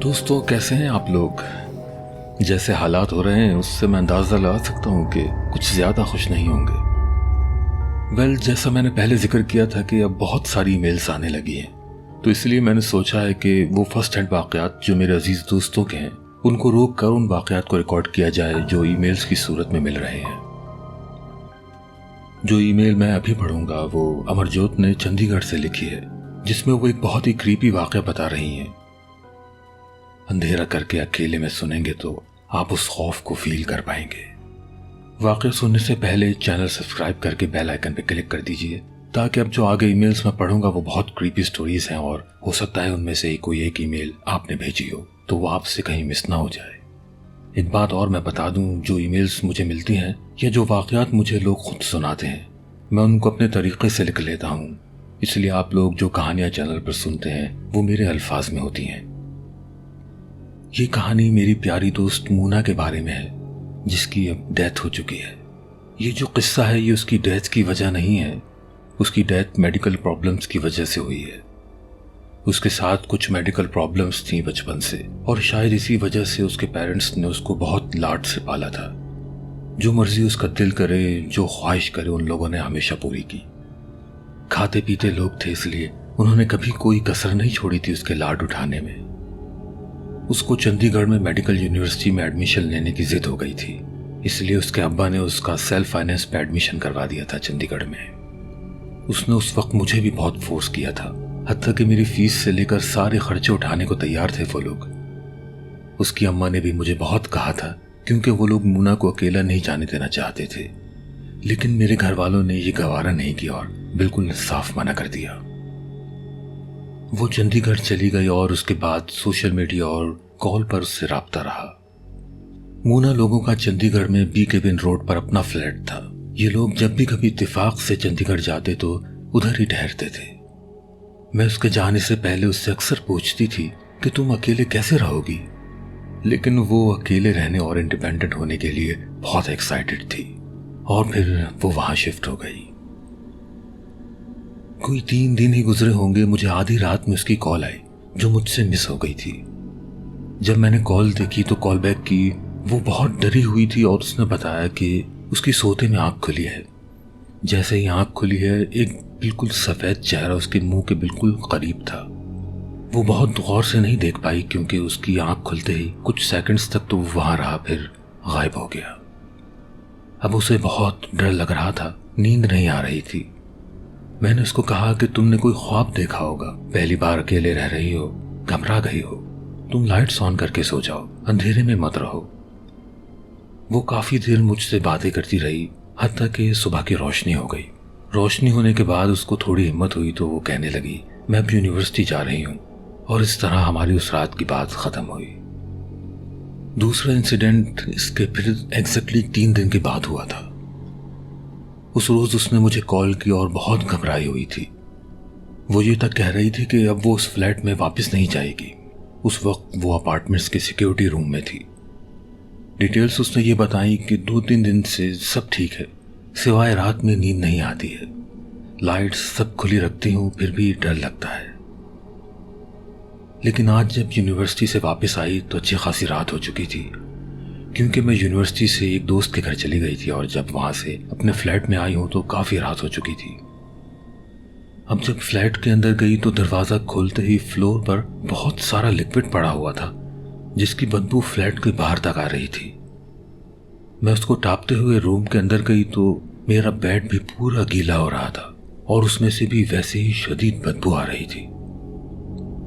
दोस्तों, कैसे हैं आप लोग। जैसे हालात हो रहे हैं उससे मैं अंदाज़ा लगा सकता हूँ कि कुछ ज़्यादा खुश नहीं होंगे। जैसा मैंने पहले जिक्र किया था कि अब बहुत सारी ईमेल्स आने लगी हैं, तो इसलिए मैंने सोचा है कि वो फर्स्ट हैंड वाक़यात जो मेरे अजीज़ दोस्तों के हैं उनको रोक कर उन वाक़यात को रिकॉर्ड किया जाए जो ईमेल्स की सूरत में मिल रहे हैं। जो ईमेल मैं अभी पढ़ूंगा वो अमरजोत ने चंडीगढ़ से लिखी है, जिसमें वो एक बहुत ही क्रीपी वाक़या बता रही हैं। अंधेरा करके अकेले में सुनेंगे तो आप उस खौफ को फील कर पाएंगे। वाक़या सुनने से पहले चैनल सब्सक्राइब करके बेल आइकन पर क्लिक कर दीजिए, ताकि अब जो आगे ईमेल्स मैं पढ़ूंगा वो बहुत क्रीपी स्टोरीज हैं और हो सकता है उनमें से कोई एक ईमेल आपने भेजी हो तो वो आपसे कहीं मिस ना हो जाए। एक बात और मैं बता दूं, जो ईमेल्स मुझे मिलती हैं या जो वाक़यात मुझे लोग खुद सुनाते हैं, मैं उनको अपने तरीके से लिख लेता हूँ। इसलिए आप लोग जो कहानियां चैनल पर सुनते हैं वो मेरे अल्फाज में होती हैं। ये कहानी मेरी प्यारी दोस्त मूना के बारे में है, जिसकी अब डेथ हो चुकी है। ये जो किस्सा है ये उसकी डेथ की वजह नहीं है, उसकी डेथ मेडिकल प्रॉब्लम्स की वजह से हुई है। उसके साथ कुछ मेडिकल प्रॉब्लम्स थी बचपन से, और शायद इसी वजह से उसके पेरेंट्स ने उसको बहुत लाड से पाला था। जो मर्जी उसका दिल करे, जो ख्वाहिश करे, उन लोगों ने हमेशा पूरी की। खाते पीते लोग थे, इसलिए उन्होंने कभी कोई कसर नहीं छोड़ी थी उसके लाड उठाने में। उसको चंडीगढ़ में मेडिकल यूनिवर्सिटी में एडमिशन लेने की जिद हो गई थी, इसलिए उसके अब्बा ने उसका सेल्फ फाइनेंस पे एडमिशन करवा दिया था चंडीगढ़ में। उसने उस वक्त मुझे भी बहुत फोर्स किया था, हत्ता कि मेरी फीस से लेकर सारे खर्चे उठाने को तैयार थे वो लोग। उसकी अम्मा ने भी मुझे बहुत कहा था, क्योंकि वो लोग मूना को अकेला नहीं जाने देना चाहते थे, लेकिन मेरे घर वालों ने ये गवारा नहीं किया और बिल्कुल साफ मना कर दिया। वो चंडीगढ़ चली गई और उसके बाद सोशल मीडिया और कॉल पर उससे राब्ता रहा। मूना लोगों का चंडीगढ़ में बी केबिन रोड पर अपना फ्लैट था। ये लोग जब भी कभी इत्तेफाक से चंडीगढ़ जाते तो उधर ही ठहरते थे। मैं उसके जाने से पहले उससे अक्सर पूछती थी कि तुम अकेले कैसे रहोगी, लेकिन वो अकेले रहने और इंडिपेंडेंट होने के लिए बहुत एक्साइटेड थी, और फिर वो वहां शिफ्ट हो गई। कोई 3 दिन ही गुजरे होंगे, मुझे आधी रात में उसकी कॉल आई जो मुझसे मिस हो गई थी। जब मैंने कॉल देखी तो कॉल बैक की, वो बहुत डरी हुई थी और उसने बताया कि उसकी सोते में आंख खुली है। जैसे ही आंख खुली है, एक बिल्कुल सफ़ेद चेहरा उसके मुंह के बिल्कुल करीब था। वो बहुत गौर से नहीं देख पाई, क्योंकि उसकी आंख खुलते ही कुछ सेकंड्स तक तो वो वहां रहा, फिर गायब हो गया। अब उसे बहुत डर लग रहा था, नींद नहीं आ रही थी। मैंने उसको कहा कि तुमने कोई ख्वाब देखा होगा, पहली बार अकेले रह रही हो, घबरा गई हो, तुम लाइट्स ऑन करके सो जाओ, अंधेरे में मत रहो। वो काफी देर मुझसे बातें करती रही, हत्ता कि सुबह की रोशनी हो गई। रोशनी होने के बाद उसको थोड़ी हिम्मत हुई तो वो कहने लगी, मैं अब यूनिवर्सिटी जा रही हूँ, और इस तरह हमारी उस रात की बात खत्म हुई। दूसरा इंसिडेंट इसके फिर एग्जैक्टली 3 दिन के बाद हुआ था। उस रोज उसने मुझे कॉल की और बहुत घबराई हुई थी। वो ये तक कह रही थी कि अब वो उस फ्लैट में वापस नहीं जाएगी। उस वक्त वो अपार्टमेंट्स के सिक्योरिटी रूम में थी। डिटेल्स उसने ये बताई कि 2-3 दिन से सब ठीक है, सिवाय रात में नींद नहीं आती है। लाइट्स सब खुली रखती हूँ, फिर भी डर लगता है। लेकिन आज जब यूनिवर्सिटी से वापस आई तो अच्छी खासी रात हो चुकी थी, क्योंकि मैं यूनिवर्सिटी से एक दोस्त के घर चली गई थी, और जब वहां से अपने फ्लैट में आई हूं तो काफी रात हो चुकी थी। अब जब फ्लैट के अंदर गई तो दरवाजा खोलते ही फ्लोर पर बहुत सारा लिक्विड पड़ा हुआ था, जिसकी बदबू फ्लैट के बाहर तक आ रही थी। मैं उसको टापते हुए रूम के अंदर गई तो मेरा बेड भी पूरा गीला हो रहा था, और उसमें से भी वैसे ही शदीद बदबू आ रही थी।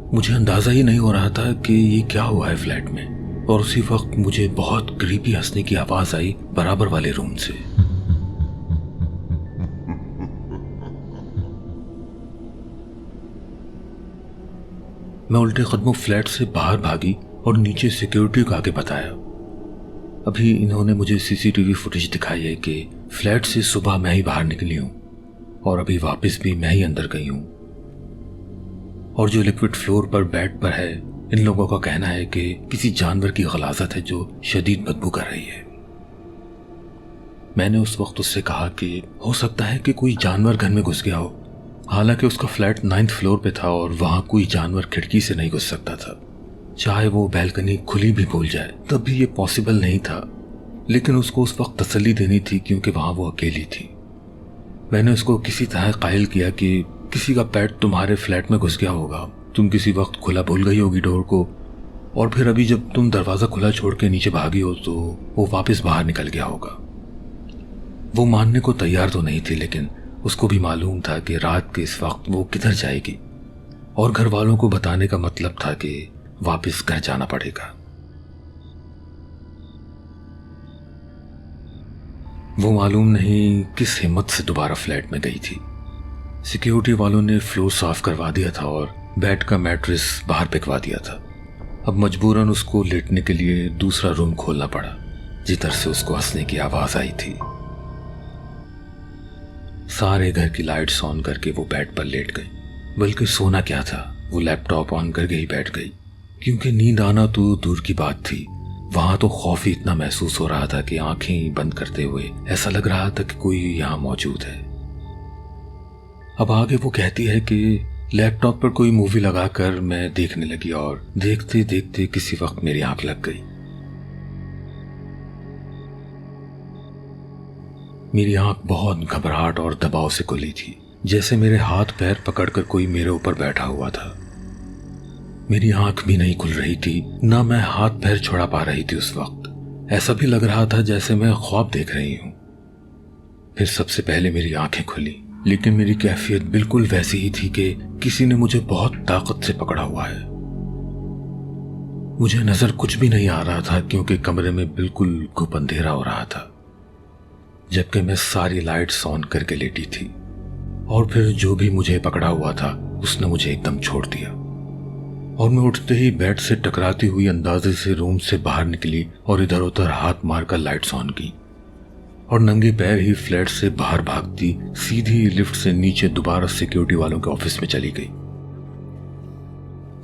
मुझे अंदाजा ही नहीं हो रहा था कि ये क्या हुआ है फ्लैट में, और उसी वक्त मुझे बहुत क्रीपी हंसने की आवाज आई बराबर वाले रूम से। मैं उल्टे कदमों फ्लैट से बाहर भागी और नीचे सिक्योरिटी को आके बताया। अभी इन्होंने मुझे सीसीटीवी फुटेज दिखाई है कि फ्लैट से सुबह मैं ही बाहर निकली हूं, और अभी वापस भी मैं ही अंदर गई हूं। और जो लिक्विड फ्लोर पर बेड पर है, इन लोगों का कहना है कि किसी जानवर की गलाजत है जो शदीद बदबू कर रही है। मैंने उस वक्त उससे कहा कि हो सकता है कि कोई जानवर घर में घुस गया हो, हालांकि उसका फ्लैट 9th फ्लोर पे था और वहां कोई जानवर खिड़की से नहीं घुस सकता था। चाहे वो बैल्कनी खुली भी भूल जाए तब भी ये पॉसिबल नहीं था, लेकिन उसको उस वक्त तसल्ली देनी थी क्योंकि वहां वो अकेली थी। मैंने उसको किसी तरह कायल किया कि किसी का पेट तुम्हारे फ्लैट में घुस गया होगा, तुम किसी वक्त खुला भूल गई होगी डोर को, और फिर अभी जब तुम दरवाजा खुला छोड़ के नीचे भागी हो तो वो वापस बाहर निकल गया होगा। वो मानने को तैयार तो नहीं थी, लेकिन उसको भी मालूम था कि रात के इस वक्त वो किधर जाएगी, और घर वालों को बताने का मतलब था कि वापस घर जाना पड़ेगा। वो मालूम नहीं किस हिम्मत से दोबारा फ्लैट में गई थी। सिक्योरिटी वालों ने फ्लोर साफ करवा दिया था और बेड का मैट्रेस बाहर फेंकवा दिया था। अब मजबूरन उसको लेटने के लिए दूसरा रूम खोलना पड़ा, जिधर से उसको हंसने की आवाज आई थी। सारे घर की लाइट्स ऑन करके वो बेड पर लेट गई, बल्कि सोना क्या था, वो लैपटॉप ऑन करके ही बैठ गई, क्योंकि नींद आना तो दूर की बात थी, वहां तो खौफ ही इतना महसूस हो रहा था कि आंखें बंद करते हुए ऐसा लग रहा था कि कोई यहां मौजूद है। अब आगे वो कहती है कि लैपटॉप पर कोई मूवी लगाकर मैं देखने लगी और देखते देखते किसी वक्त मेरी आंख लग गई। मेरी आंख बहुत घबराहट और दबाव से खुली थी, जैसे मेरे हाथ पैर पकड़कर कोई मेरे ऊपर बैठा हुआ था। मेरी आंख भी नहीं खुल रही थी, ना मैं हाथ पैर छुड़ा पा रही थी। उस वक्त ऐसा भी लग रहा था जैसे मैं ख्वाब देख रही हूं। फिर सबसे पहले मेरी आंखें खुली, लेकिन मेरी कैफियत बिल्कुल वैसी ही थी कि किसी ने मुझे बहुत ताकत से पकड़ा हुआ है। मुझे नजर कुछ भी नहीं आ रहा था क्योंकि कमरे में बिल्कुल घुप अंधेरा हो रहा था, जबकि मैं सारी लाइट्स ऑन करके लेटी थी। और फिर जो भी मुझे पकड़ा हुआ था उसने मुझे एकदम छोड़ दिया, और मैं उठते ही बेड से टकराती हुई अंदाजे से रूम से बाहर निकली और इधर उधर हाथ मारकर लाइट्स ऑन की, और नंगे पैर ही फ्लैट से बाहर भागती सीधी लिफ्ट से नीचे दोबारा सिक्योरिटी वालों के ऑफिस में चली गई।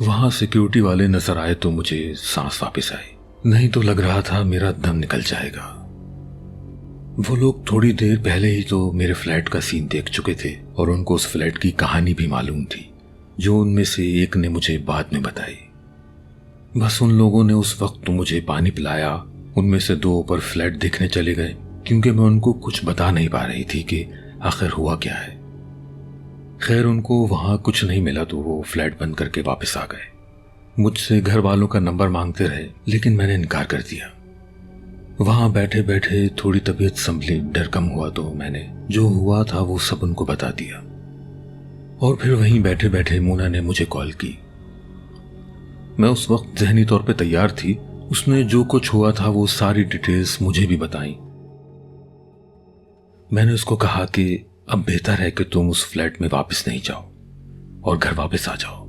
वहां सिक्योरिटी वाले नजर आए तो मुझे सांस वापस आई, नहीं तो लग रहा था मेरा दम निकल जाएगा। वो लोग थोड़ी देर पहले ही तो मेरे फ्लैट का सीन देख चुके थे और उनको उस फ्लैट की कहानी भी मालूम थी, जो उनमें से एक ने मुझे बाद में बताई। बस उन लोगों ने उस वक्त तो मुझे पानी पिलाया, उनमें से दो ऊपर फ्लैट देखने चले गए, क्योंकि मैं उनको कुछ बता नहीं पा रही थी कि आखिर हुआ क्या है। खैर उनको वहां कुछ नहीं मिला तो वो फ्लैट बंद करके वापस आ गए। मुझसे घर वालों का नंबर मांगते रहे, लेकिन मैंने इनकार कर दिया। वहां बैठे बैठे थोड़ी तबीयत संभली, डर कम हुआ तो मैंने जो हुआ था वो सब उनको बता दिया। और फिर वहीं बैठे बैठे मोना ने मुझे कॉल की। मैं उस वक्त ज़हनी तौर पे तैयार थी, उसने जो कुछ हुआ था वो सारी डिटेल्स मुझे भी बताई। मैंने उसको कहा कि अब बेहतर है कि तुम उस फ्लैट में वापस नहीं जाओ और घर वापस आ जाओ,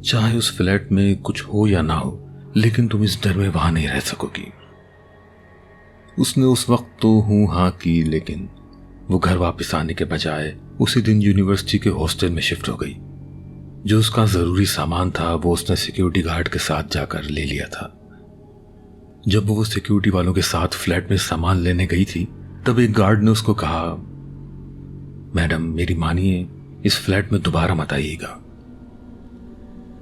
चाहे उस फ्लैट में कुछ हो या ना हो, लेकिन तुम इस डर में वहां नहीं रह सकोगी। उसने उस वक्त तो हूं हां की, लेकिन वो घर वापस आने के बजाय उसी दिन यूनिवर्सिटी के हॉस्टल में शिफ्ट हो गई। जो उसका जरूरी सामान था वो उसने सिक्योरिटी गार्ड के साथ जाकर ले लिया था। जब वो सिक्योरिटी वालों के साथ फ्लैट में सामान लेने गई थी तब एक गार्ड ने उसको कहा, मैडम मेरी मानिए, इस फ्लैट में दोबारा मत आइएगा।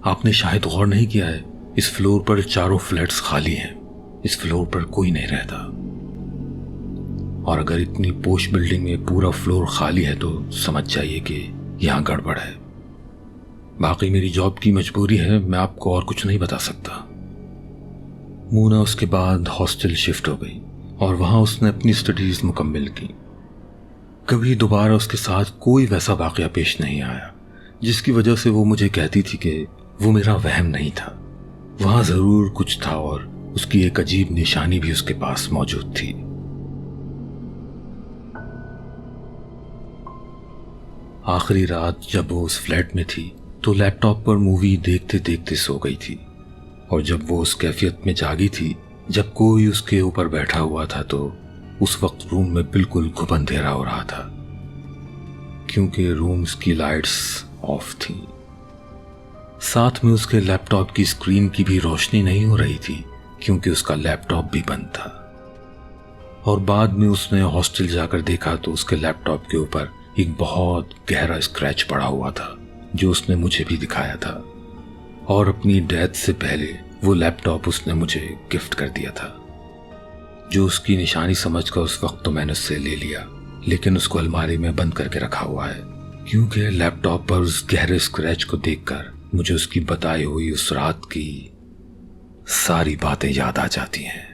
आपने शायद गौर नहीं किया है, इस फ्लोर पर चारों फ्लैट्स खाली हैं, इस फ्लोर पर कोई नहीं रहता, और अगर इतनी पोश बिल्डिंग में पूरा फ्लोर खाली है तो समझ जाइए कि यहां गड़बड़ है। बाकी मेरी जॉब की मजबूरी है, मैं आपको और कुछ नहीं बता सकता। मोना उसके बाद हॉस्टल शिफ्ट हो गई और वहां उसने अपनी स्टडीज मुकम्मल की। कभी दोबारा उसके साथ कोई वैसा वाकया पेश नहीं आया जिसकी वजह से वो मुझे कहती थी कि वो मेरा वहम नहीं था, वहां जरूर कुछ था और उसकी एक अजीब निशानी भी उसके पास मौजूद थी। आखिरी रात जब वो उस फ्लैट में थी तो लैपटॉप पर मूवी देखते देखते सो गई थी, और जब वो उस कैफियत में जागी थी जब कोई उसके ऊपर बैठा हुआ था तो उस वक्त रूम में बिल्कुल घुप अंधेरा हो रहा था, क्योंकि रूम्स की लाइट्स ऑफ थी। साथ में उसके लैपटॉप की स्क्रीन की भी रोशनी नहीं हो रही थी क्योंकि उसका लैपटॉप भी बंद था। और बाद में उसने हॉस्टल जाकर देखा तो उसके लैपटॉप के ऊपर एक बहुत गहरा स्क्रैच पड़ा हुआ था, जो उसने मुझे भी दिखाया था। और अपनी डेथ से पहले वो लैपटॉप उसने मुझे गिफ्ट कर दिया था, जो उसकी निशानी समझकर उस वक्त तो मैंने उससे ले लिया, लेकिन उसको अलमारी में बंद करके रखा हुआ है, क्योंकि लैपटॉप पर उस गहरे स्क्रैच को देखकर मुझे उसकी बताई हुई उस रात की सारी बातें याद आ जाती हैं।